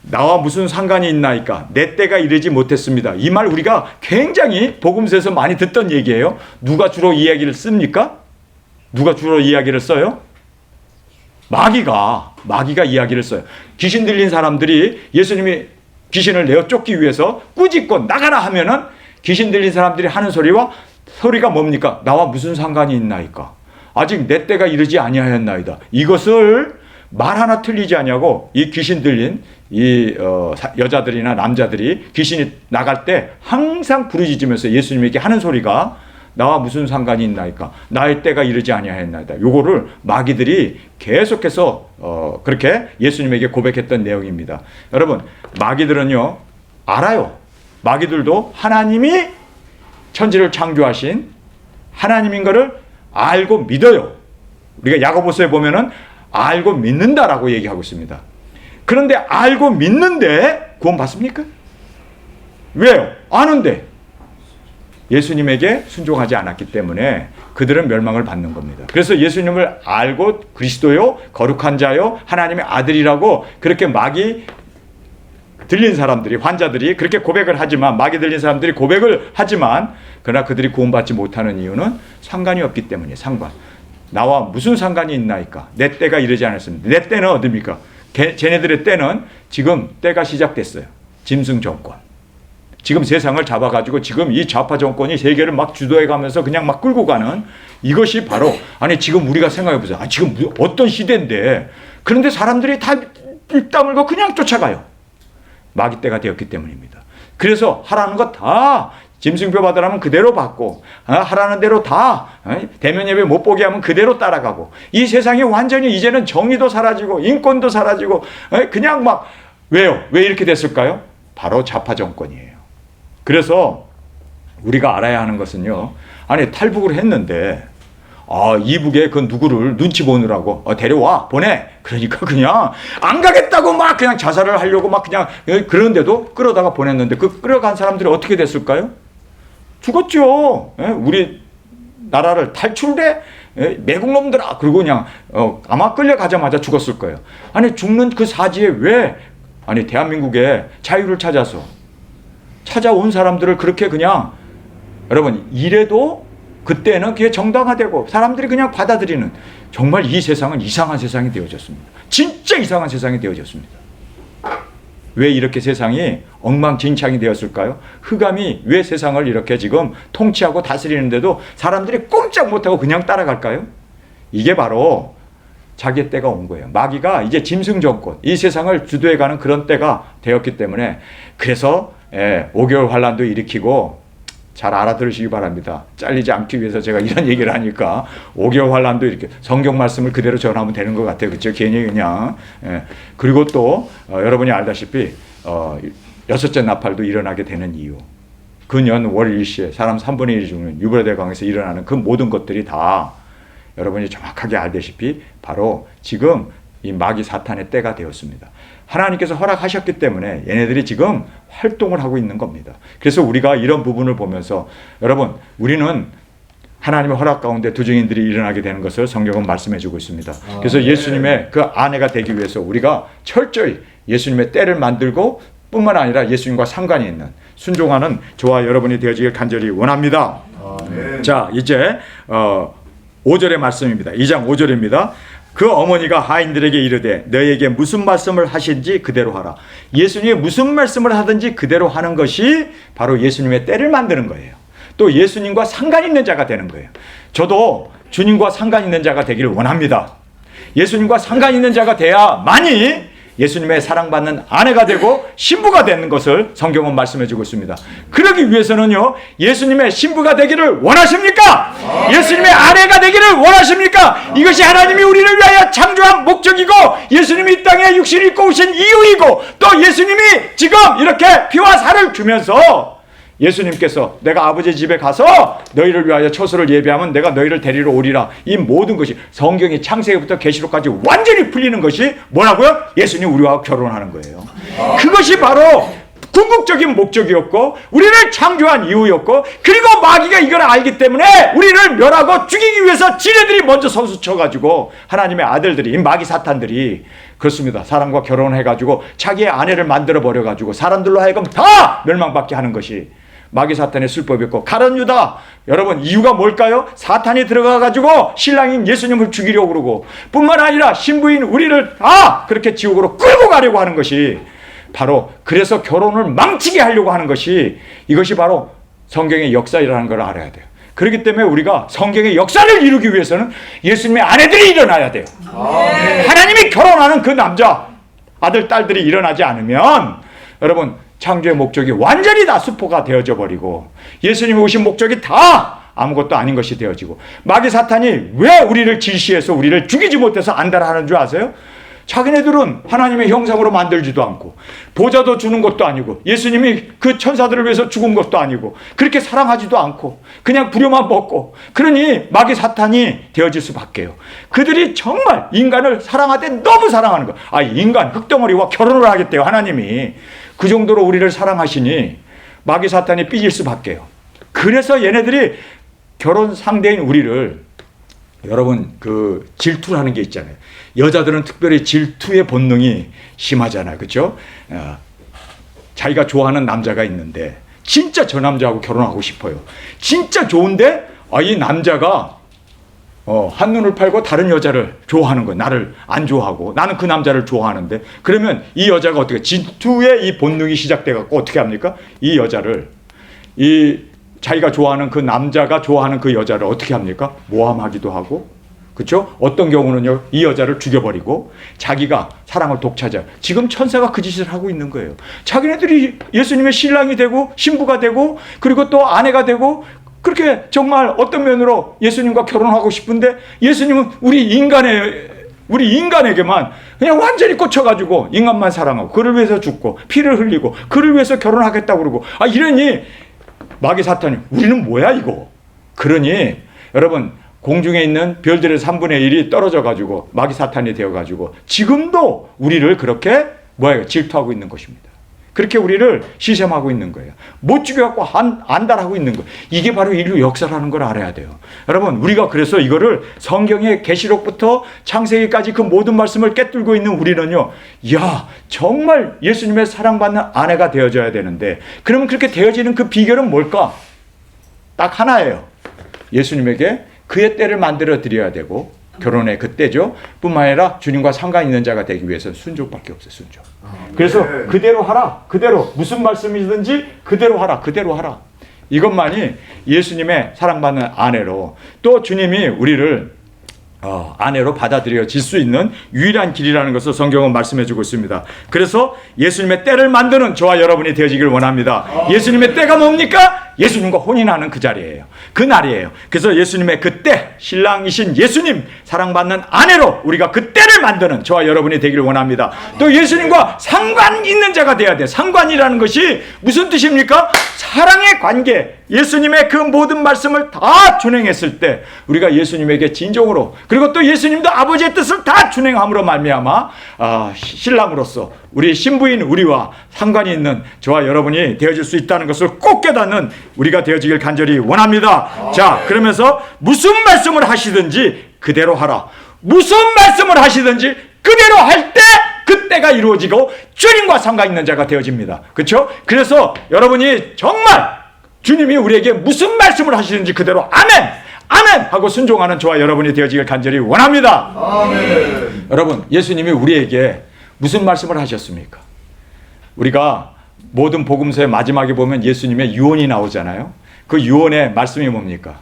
나와 무슨 상관이 있나이까 내 때가 이르지 못했습니다. 이 말 우리가 굉장히 복음서에서 많이 듣던 얘기예요. 누가 주로 이야기를 씁니까? 누가 주로 이야기를 써요? 마귀가 이야기를 써요. 귀신 들린 사람들이 예수님이 귀신을 내어 쫓기 위해서 꾸짖고 나가라 하면은 귀신 들린 사람들이 하는 소리가 뭡니까? 나와 무슨 상관이 있나이까? 아직 내 때가 이르지 아니하였나이다. 이것을 말 하나 틀리지 아니하고 이 귀신 들린 이 여자들이나 남자들이 귀신이 나갈 때 항상 부르짖으면서 예수님에게 하는 소리가 나와 무슨 상관이 있나이까? 나의 때가 이르지 아니하였나이다. 요거를 마귀들이 계속해서 그렇게 예수님에게 고백했던 내용입니다. 여러분, 마귀들은요 알아요. 마귀들도 하나님이 천지를 창조하신 하나님인 것을 알고 믿어요. 우리가 야고보서에 보면은 알고 믿는다라고 얘기하고 있습니다. 그런데 알고 믿는데 구원 받습니까? 왜요? 아는데 예수님에게 순종하지 않았기 때문에 그들은 멸망을 받는 겁니다. 그래서 예수님을 알고 그리스도요, 거룩한 자요, 하나님의 아들이라고 그렇게 마귀 들린 사람들이, 환자들이 그렇게 고백을 하지만, 마귀 들린 사람들이 고백을 하지만, 그러나 그들이 구원받지 못하는 이유는 상관이 없기 때문이에요. 상관. 나와 무슨 상관이 있나이까? 내 때가 이르지 않았습니다. 내 때는 어딥니까? 쟤네들의 때는 지금 때가 시작됐어요. 짐승 정권. 지금 세상을 잡아가지고 지금 이 좌파 정권이 세계를 막 주도해가면서 그냥 막 끌고 가는 이것이 바로, 아니 지금 우리가 생각해보세요. 지금 어떤 시대인데, 그런데 사람들이 다 입 다물고 그냥 쫓아가요. 마귀 때가 되었기 때문입니다. 그래서 하라는 것 다 짐승표 받으라면 그대로 받고, 하라는 대로 다 대면 예배 못 보게 하면 그대로 따라가고, 이 세상이 완전히 이제는 정의도 사라지고 인권도 사라지고 그냥 막, 왜요? 왜 이렇게 됐을까요? 바로 좌파 정권이에요. 그래서 우리가 알아야 하는 것은요, 아니 탈북을 했는데 이북에 그 누구를 눈치 보느라고 데려와 보내. 그러니까 그냥 안 가겠다고 막 그냥 자살을 하려고 막 그냥, 그런데도 끌어다가 보냈는데 그 끌어간 사람들이 어떻게 됐을까요? 죽었죠. 우리 나라를 탈출해 매국놈들아. 그리고 그냥 아마 끌려가자마자 죽었을 거예요. 아니 죽는 그 사지에 왜, 아니 대한민국에 자유를 찾아온 사람들을 그렇게 그냥, 여러분 이래도 그때는 그게 정당화되고 사람들이 그냥 받아들이는, 정말 이 세상은 이상한 세상이 되어졌습니다. 진짜 이상한 세상이 되어졌습니다. 왜 이렇게 세상이 엉망진창이 되었을까요? 흑암이 왜 세상을 이렇게 지금 통치하고 다스리는데도 사람들이 꼼짝 못하고 그냥 따라갈까요? 이게 바로 자기의 때가 온 거예요. 마귀가 이제 짐승 정권, 이 세상을 주도해가는 그런 때가 되었기 때문에, 그래서 5개월 환란도 일으키고, 잘 알아들으시기 바랍니다. 잘리지 않기 위해서 제가 이런 얘기를 하니까 5개월 환란도 이렇게 성경 말씀을 그대로 전하면 되는 것 같아요. 그렇죠? 괜히 그냥. 그리고 또 여러분이 알다시피 여섯째 나팔도 일어나게 되는 이유. 근년 월일시에 사람 3분의 1이 죽는 유브라데강에서 일어나는 그 모든 것들이 다 여러분이 정확하게 알다시피 바로 지금 이 마귀 사탄의 때가 되었습니다. 하나님께서 허락하셨기 때문에 얘네들이 지금 활동을 하고 있는 겁니다. 그래서 우리가 이런 부분을 보면서, 여러분 우리는 하나님의 허락 가운데 두 증인들이 일어나게 되는 것을 성경은 말씀해 주고 있습니다. 그래서 예수님의 그 아내가 되기 위해서 우리가 철저히 예수님의 때를 만들고 뿐만 아니라 예수님과 상관이 있는 순종하는 저와 여러분이 되어지길 간절히 원합니다. 자, 이제 5절의 말씀입니다. 2장 5절입니다. 그 어머니가 하인들에게 이르되 너에게 무슨 말씀을 하신지 그대로 하라. 예수님이 무슨 말씀을 하든지 그대로 하는 것이 바로 예수님의 때를 만드는 거예요. 또 예수님과 상관 있는 자가 되는 거예요. 저도 주님과 상관 있는 자가 되기를 원합니다. 예수님과 상관 있는 자가 돼야만이 예수님의 사랑받는 아내가 되고 신부가 되는 것을 성경은 말씀해 주고 있습니다. 그러기 위해서는요, 예수님의 신부가 되기를 원하십니까? 예수님의 아내가 되기를 원하십니까? 이것이 하나님이 우리를 위하여 창조한 목적이고, 예수님이 이 땅에 육신을 입고 오신 이유이고, 또 예수님이 지금 이렇게 피와 살을 주면서 예수님께서 내가 아버지 집에 가서 너희를 위하여 처소를 예비하면 내가 너희를 데리러 오리라. 이 모든 것이 성경이 창세기부터 계시록까지 완전히 풀리는 것이 뭐라고요? 예수님 우리와 결혼하는 거예요. 그것이 바로 궁극적인 목적이었고 우리를 창조한 이유였고, 그리고 마귀가 이걸 알기 때문에 우리를 멸하고 죽이기 위해서 지네들이 먼저 선수 쳐가지고 하나님의 아들들이, 마귀 사탄들이 그렇습니다. 사람과 결혼해가지고 자기의 아내를 만들어 버려가지고 사람들로 하여금 다 멸망받게 하는 것이 마귀 사탄의 술법이었고, 가룟 유다, 여러분 이유가 뭘까요? 사탄이 들어가가지고 신랑인 예수님을 죽이려고 그러고, 뿐만 아니라 신부인 우리를 다 그렇게 지옥으로 끌고 가려고 하는 것이 바로, 그래서 결혼을 망치게 하려고 하는 것이, 이것이 바로 성경의 역사라는 걸 알아야 돼요. 그렇기 때문에 우리가 성경의 역사를 이루기 위해서는 예수님의 아내들이 일어나야 돼요. 하나님이 결혼하는 그 남자, 아들, 딸들이 일어나지 않으면 여러분 창조의 목적이 완전히 다 수포가 되어져 버리고 예수님이 오신 목적이 다 아무것도 아닌 것이 되어지고, 마귀 사탄이 왜 우리를 질시해서 우리를 죽이지 못해서 안달하는 줄 아세요? 자기네들은 하나님의 형상으로 만들지도 않고 보좌도 주는 것도 아니고 예수님이 그 천사들을 위해서 죽은 것도 아니고 그렇게 사랑하지도 않고 그냥 부려만 먹고, 그러니 마귀 사탄이 되어질 수밖에요. 그들이 정말 인간을 사랑하되 너무 사랑하는 거. 인간 흙덩어리와 결혼을 하겠대요. 하나님이 그 정도로 우리를 사랑하시니 마귀 사탄이 삐질 수밖에요. 그래서 얘네들이 결혼 상대인 우리를, 여러분 그 질투라는 게 있잖아요. 여자들은 특별히 질투의 본능이 심하잖아요. 그렇죠? 자기가 좋아하는 남자가 있는데 진짜 저 남자하고 결혼하고 싶어요. 진짜 좋은데 이 남자가 한눈을 팔고 다른 여자를 좋아하는 거예요. 나를 안 좋아하고 나는 그 남자를 좋아하는데, 그러면 이 여자가 어떻게, 질투의 이 본능이 시작돼 갖고 어떻게 합니까? 이 여자를, 자기가 좋아하는 그 남자가 좋아하는 그 여자를 어떻게 합니까? 모함하기도 하고, 그렇죠? 어떤 경우는요, 이 여자를 죽여버리고 자기가 사랑을 독차지하고, 지금 천사가 그 짓을 하고 있는 거예요. 자기네들이 예수님의 신랑이 되고 신부가 되고 그리고 또 아내가 되고, 그렇게 정말 어떤 면으로 예수님과 결혼하고 싶은데 예수님은 우리 인간에게만 그냥 완전히 꽂혀가지고 인간만 사랑하고 그를 위해서 죽고 피를 흘리고 그를 위해서 결혼하겠다고 그러고, 이러니 마귀 사탄이 우리는 뭐야 이거. 그러니 여러분 공중에 있는 별들의 3분의 1이 떨어져 가지고 마귀 사탄이 되어 가지고 지금도 우리를 그렇게 질투하고 있는 것입니다. 그렇게 우리를 시샘하고 있는 거예요. 못 죽여갖고 안달하고 있는 거예요. 이게 바로 인류 역사라는 걸 알아야 돼요. 여러분 우리가 그래서 이거를 성경의 계시록부터 창세기까지 그 모든 말씀을 꿰뚫고 있는 우리는요, 정말 예수님의 사랑받는 아내가 되어져야 되는데, 그러면 그렇게 되어지는 그 비결은 뭘까? 딱 하나예요. 예수님에게 그의 때를 만들어 드려야 되고, 결혼의 그때죠. 뿐만 아니라 주님과 상관 있는 자가 되기 위해서는 순종밖에 없어요. 순종. 그래서 그대로 하라. 그대로 무슨 말씀이든지 그대로 하라. 그대로 하라. 이것만이 예수님의 사랑받는 아내로, 또 주님이 우리를 아내로 받아들여질 수 있는 유일한 길이라는 것을 성경은 말씀해주고 있습니다. 그래서 예수님의 때를 만드는 저와 여러분이 되어지길 원합니다. 예수님의 때가 뭡니까? 예수님과 혼인하는 그 자리예요. 그 날이에요. 그래서 예수님의 그 때, 신랑이신 예수님, 사랑받는 아내로 우리가 그 때를 만드는 저와 여러분이 되길 원합니다. 또 예수님과 상관 있는 자가 돼야 돼요. 상관이라는 것이 무슨 뜻입니까? 사랑의 관계. 예수님의 그 모든 말씀을 다 준행했을 때 우리가 예수님에게 진정으로, 그리고 또 예수님도 아버지의 뜻을 다 준행함으로 말미암아 신랑으로서 우리 신부인 우리와 상관이 있는 저와 여러분이 되어질 수 있다는 것을 꼭 깨닫는 우리가 되어지길 간절히 원합니다. 자, 그러면서 무슨 말씀을 하시든지 그대로 하라. 무슨 말씀을 하시든지 그대로 할 때 그때가 이루어지고 주님과 상관 있는 자가 되어집니다. 그렇죠? 그래서 여러분이 정말 주님이 우리에게 무슨 말씀을 하시는지 그대로 아멘! 아멘! 하고 순종하는 저와 여러분이 되어지길 간절히 원합니다. 아멘. 여러분, 예수님이 우리에게 무슨 말씀을 하셨습니까? 우리가 모든 복음서의 마지막에 보면 예수님의 유언이 나오잖아요. 그 유언의 말씀이 뭡니까?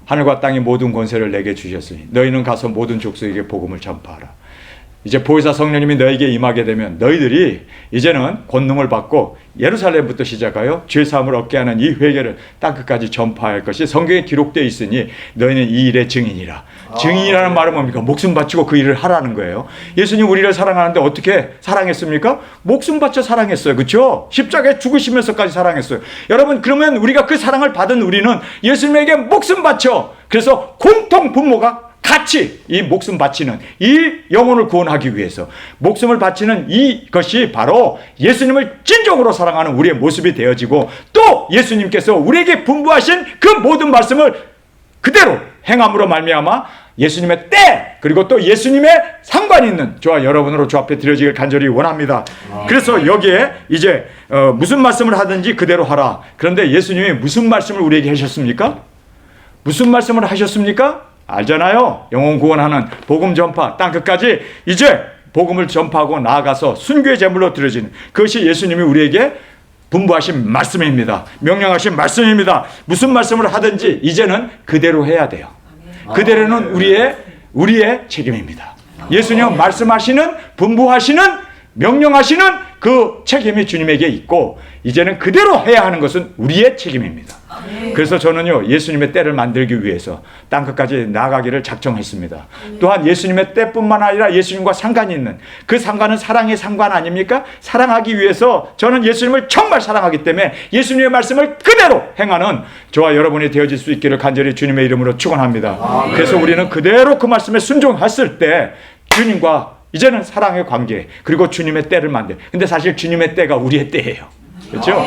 하늘과 땅의 모든 권세를 내게 주셨으니 너희는 가서 모든 족속에게 복음을 전파하라. 이제 보혜사 성령님이 너에게 임하게 되면 너희들이 이제는 권능을 받고 예루살렘부터 시작하여 죄사함을 얻게 하는 이 회개를 땅끝까지 전파할 것이 성경에 기록되어 있으니 너희는 이 일의 증인이라. 증인이라는 말은 뭡니까? 목숨 바치고 그 일을 하라는 거예요. 예수님 우리를 사랑하는데 어떻게 사랑했습니까? 목숨 바쳐 사랑했어요. 그렇죠? 십자가에 죽으시면서까지 사랑했어요. 여러분, 그러면 우리가 그 사랑을 받은 우리는 예수님에게 목숨 바쳐, 그래서 공통 분모가 같이 이 목숨 바치는, 이 영혼을 구원하기 위해서 목숨을 바치는 이것이 바로 예수님을 진정으로 사랑하는 우리의 모습이 되어지고, 또 예수님께서 우리에게 분부하신 그 모든 말씀을 그대로 행함으로 말미암아 예수님의 때, 그리고 또 예수님의 상관이 있는 저와 여러분으로 주 앞에 드려지길 간절히 원합니다. 그래서 여기에 이제 무슨 말씀을 하든지 그대로 하라. 그런데 예수님이 무슨 말씀을 우리에게 하셨습니까? 무슨 말씀을 하셨습니까? 알잖아요. 영혼 구원하는 복음 전파, 땅끝까지 이제 복음을 전파하고 나아가서 순교의 제물로 드려지는, 그것이 예수님이 우리에게 분부하신 말씀입니다. 명령하신 말씀입니다. 무슨 말씀을 하든지 이제는 그대로 해야 돼요. 그대로는 우리의 책임입니다. 예수님 말씀하시는, 분부하시는, 명령하시는 그 책임이 주님에게 있고, 이제는 그대로 해야 하는 것은 우리의 책임입니다. 그래서 저는요, 예수님의 때를 만들기 위해서 땅끝까지 나아가기를 작정했습니다. 또한 예수님의 때뿐만 아니라 예수님과 상관이 있는, 그 상관은 사랑의 상관 아닙니까? 사랑하기 위해서 저는 예수님을 정말 사랑하기 때문에 예수님의 말씀을 그대로 행하는 저와 여러분이 되어질 수 있기를 간절히 주님의 이름으로 축원합니다. 그래서 우리는 그대로 그 말씀에 순종했을 때 주님과 이제는 사랑의 관계, 그리고 주님의 때를 만들. 근데 사실 주님의 때가 우리의 때예요. 그렇죠?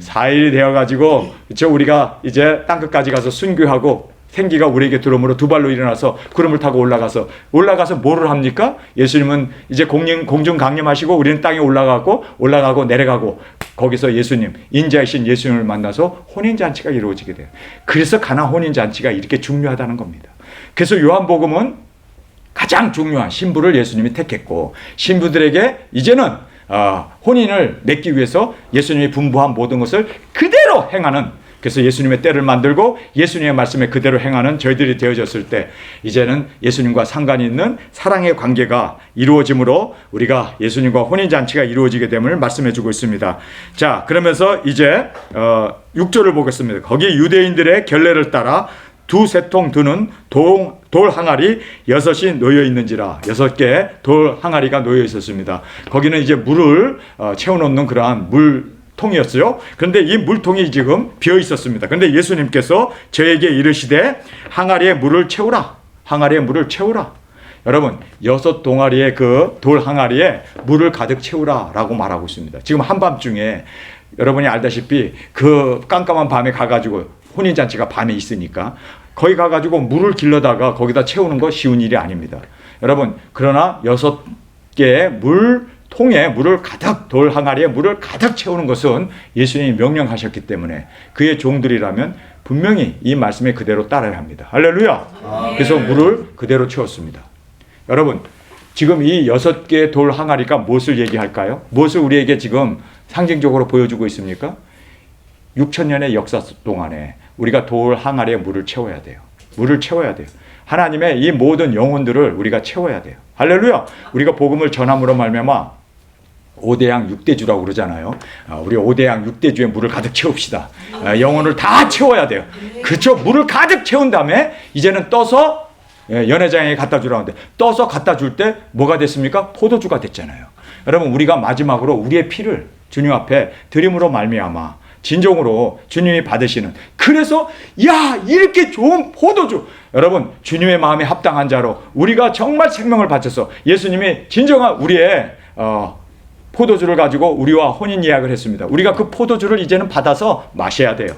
4일이 되어가지고, 그렇죠? 우리가 이제 땅끝까지 가서 순교하고 생기가 우리에게 들어오므로 두 발로 일어나서 구름을 타고 올라가서 뭐를 합니까? 예수님은 이제 공중 강림하시고 우리는 땅에 올라가고 내려가고, 거기서 예수님, 인자이신 예수님을 만나서 혼인잔치가 이루어지게 돼요. 그래서 가나 혼인잔치가 이렇게 중요하다는 겁니다. 그래서 요한복음은 가장 중요한 신부를 예수님이 택했고, 신부들에게 이제는 혼인을 맺기 위해서 예수님이 분부한 모든 것을 그대로 행하는, 그래서 예수님의 때를 만들고 예수님의 말씀에 그대로 행하는 저희들이 되어졌을 때, 이제는 예수님과 상관이 있는 사랑의 관계가 이루어짐으로 우리가 예수님과 혼인잔치가 이루어지게 됨을 말씀해 주고 있습니다. 자, 그러면서 이제 6절을 보겠습니다. 거기 유대인들의 결례를 따라 두세 통 드는 돌 항아리 6이 놓여 있는지라. 6개의 돌 항아리가 놓여 있었습니다. 거기는 이제 물을 채워놓는 그러한 물통이었어요. 그런데 이 물통이 지금 비어 있었습니다. 그런데 예수님께서 저에게 이르시되 항아리에 물을 채우라. 항아리에 물을 채우라. 여러분, 6동아리의 그 돌 항아리에 물을 가득 채우라 라고 말하고 있습니다. 지금 한밤중에 여러분이 알다시피 그 깜깜한 밤에 가가지고, 혼인잔치가 밤에 있으니까 거기 가가지고 물을 길러다가 거기다 채우는 거 쉬운 일이 아닙니다. 여러분, 그러나 6개의 물통에 물을 가득, 돌 항아리에 물을 가득 채우는 것은 예수님이 명령하셨기 때문에 그의 종들이라면 분명히 이 말씀에 그대로 따라야 합니다. 할렐루야. 그래서 물을 그대로 채웠습니다. 여러분, 지금 이 6개의 돌 항아리가 무엇을 얘기할까요? 무엇을 우리에게 지금 상징적으로 보여주고 있습니까? 6,000년의 역사 동안에 우리가 돌 항아리에 물을 채워야 돼요. 물을 채워야 돼요. 하나님의 이 모든 영혼들을 우리가 채워야 돼요. 할렐루야. 우리가 복음을 전함으로 말미암아 5대양 6대주라고 그러잖아요. 우리 5대양 6대주에 물을 가득 채웁시다. 영혼을 다 채워야 돼요. 그렇죠? 물을 가득 채운 다음에 이제는 떠서 연회장에 갖다 주라는데, 떠서 갖다 줄 때 뭐가 됐습니까? 포도주가 됐잖아요. 여러분, 우리가 마지막으로 우리의 피를 주님 앞에 드림으로 말미암아 진정으로 주님이 받으시는, 그래서 야, 이렇게 좋은 포도주, 여러분, 주님의 마음에 합당한 자로 우리가 정말 생명을 바쳐서 예수님이 진정한 우리의 포도주를 가지고 우리와 혼인 예약을 했습니다. 우리가 그 포도주를 이제는 받아서 마셔야 돼요.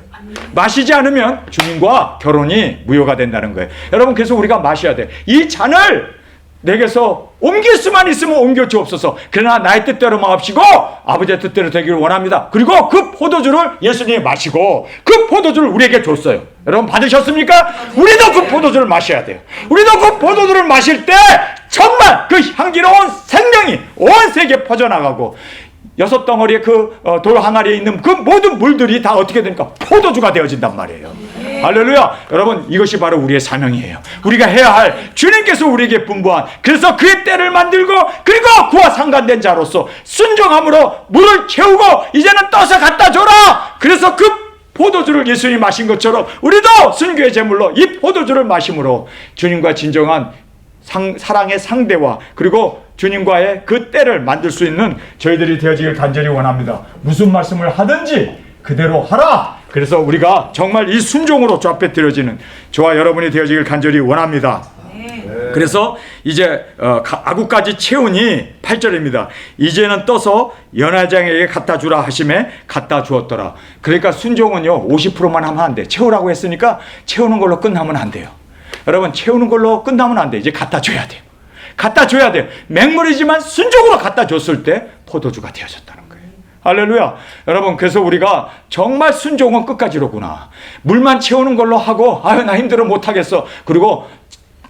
마시지 않으면 주님과 결혼이 무효가 된다는 거예요. 여러분, 그래서 우리가 마셔야 돼요. 이 잔을 내게서 옮길 수만 있으면 옮겨 주옵소서. 그러나 나의 뜻대로 마옵시고 아버지의 뜻대로 되기를 원합니다. 그리고 그 포도주를 예수님이 마시고 그 포도주를 우리에게 줬어요. 여러분, 받으셨습니까? 우리도 그 포도주를 마셔야 돼요. 우리도 그 포도주를 마실 때 정말 그 향기로운 생명이 온 세계에 퍼져나가고, 6덩어리의 그 돌 항아리에 있는 그 모든 물들이 다 어떻게 됩니까? 포도주가 되어진단 말이에요. 할렐루야. 여러분, 이것이 바로 우리의 사명이에요. 우리가 해야 할, 주님께서 우리에게 분부한, 그래서 그의 때를 만들고 그리고 그와 상관된 자로서 순종함으로 물을 채우고 이제는 떠서 갖다 줘라. 그래서 그 포도주를 예수님이 마신 것처럼 우리도 순교의 제물로 이 포도주를 마심으로 주님과 진정한 사랑의 상대와 그리고 주님과의 그 때를 만들 수 있는 저희들이 되어지길 간절히 원합니다. 무슨 말씀을 하든지 그대로 하라. 그래서 우리가 정말 이 순종으로 주 앞에 드려지는 저와 여러분이 되어지길 간절히 원합니다. 그래서 이제 아구까지 채우니 8절입니다. 이제는 떠서 연회장에게 갖다 주라 하심에 갖다 주었더라. 그러니까 순종은요 50%만 하면 안 돼. 채우라고 했으니까 채우는 걸로 끝나면 안 돼요. 여러분, 채우는 걸로 끝나면 안 돼. 이제 갖다 줘야 돼요. 갖다 줘야 돼요. 맹물이지만 순종으로 갖다 줬을 때 포도주가 되어졌다는 거예요. 할렐루야. 여러분, 그래서 우리가 정말 순종은 끝까지로구나. 물만 채우는 걸로 하고 아유 나 힘들어 못하겠어. 그리고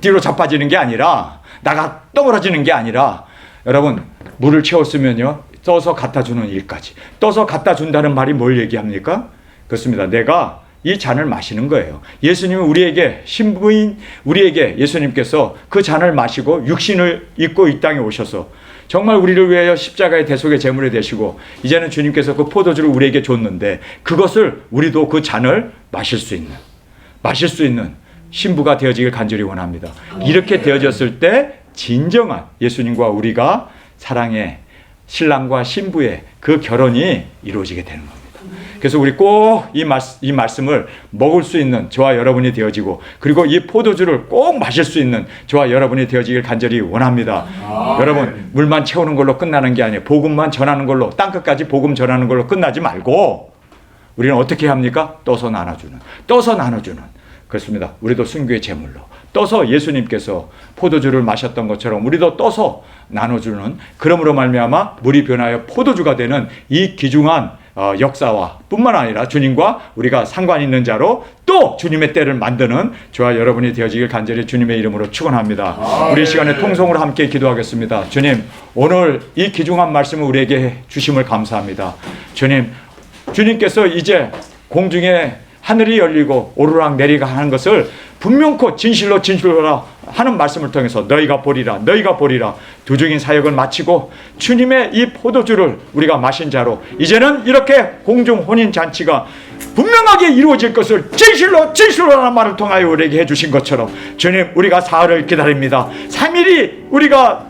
뒤로 자빠지는 게 아니라, 나가 떠벌어지는 게 아니라, 여러분, 물을 채웠으면요 떠서 갖다 주는 일까지. 떠서 갖다 준다는 말이 뭘 얘기합니까? 그렇습니다. 내가 이 잔을 마시는 거예요. 예수님은 우리에게, 신부인 우리에게 예수님께서 그 잔을 마시고 육신을 입고 이 땅에 오셔서 정말 우리를 위하여 십자가의 대속의 제물이 되시고 이제는 주님께서 그 포도주를 우리에게 줬는데 그것을 우리도 그 잔을 마실 수 있는 신부가 되어지길 간절히 원합니다. 이렇게 되어졌을 때 진정한 예수님과 우리가 사랑의 신랑과 신부의 그 결혼이 이루어지게 되는 겁니다. 그래서 우리 꼭 이 말씀을 먹을 수 있는 저와 여러분이 되어지고 그리고 이 포도주를 꼭 마실 수 있는 저와 여러분이 되어지길 간절히 원합니다. 여러분, 물만 채우는 걸로 끝나는 게 아니에요. 복음만 전하는 걸로, 땅끝까지 복음 전하는 걸로 끝나지 말고 우리는 어떻게 합니까? 떠서 나눠주는. 그렇습니다. 우리도 순교의 제물로 떠서 예수님께서 포도주를 마셨던 것처럼 우리도 떠서 나눠주는, 그러므로 말미암아 물이 변하여 포도주가 되는 이 귀중한 역사와 뿐만 아니라 주님과 우리가 상관 있는 자로 또 주님의 때를 만드는 저와 여러분이 되어지길 간절히 주님의 이름으로 축원합니다. 우리 시간에 통성으로 함께 기도하겠습니다. 주님, 오늘 이 귀중한 말씀을 우리에게 주심을 감사합니다. 주님께서 이제 공중에 하늘이 열리고 오르락 내리락 하는 것을 분명코 진실로라 하는 말씀을 통해서 너희가 보리라 두 중인 사역을 마치고 주님의 이 포도주를 우리가 마신 자로 이제는 이렇게 공중 혼인 잔치가 분명하게 이루어질 것을 진실로라는 말을 통하여 우리에게 해주신 것처럼 주님, 우리가 사흘을 기다립니다. 3일이 우리가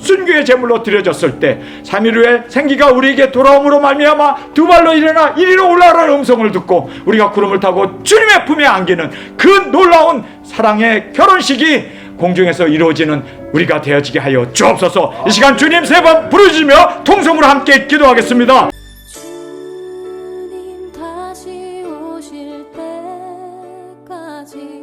순교의 제물로 드려졌을 때 3일 후에 생기가 우리에게 돌아옴으로 말미암아 두 발로 일어나 이리로 올라가라는 음성을 듣고 우리가 구름을 타고 주님의 품에 안기는 그 놀라운 사랑의 결혼식이 공중에서 이루어지는 우리가 되어지게 하여 주옵소서. 이 시간 주님 3번 부르짖으며 통성으로 함께 기도하겠습니다. 주님 다시 오실 때까지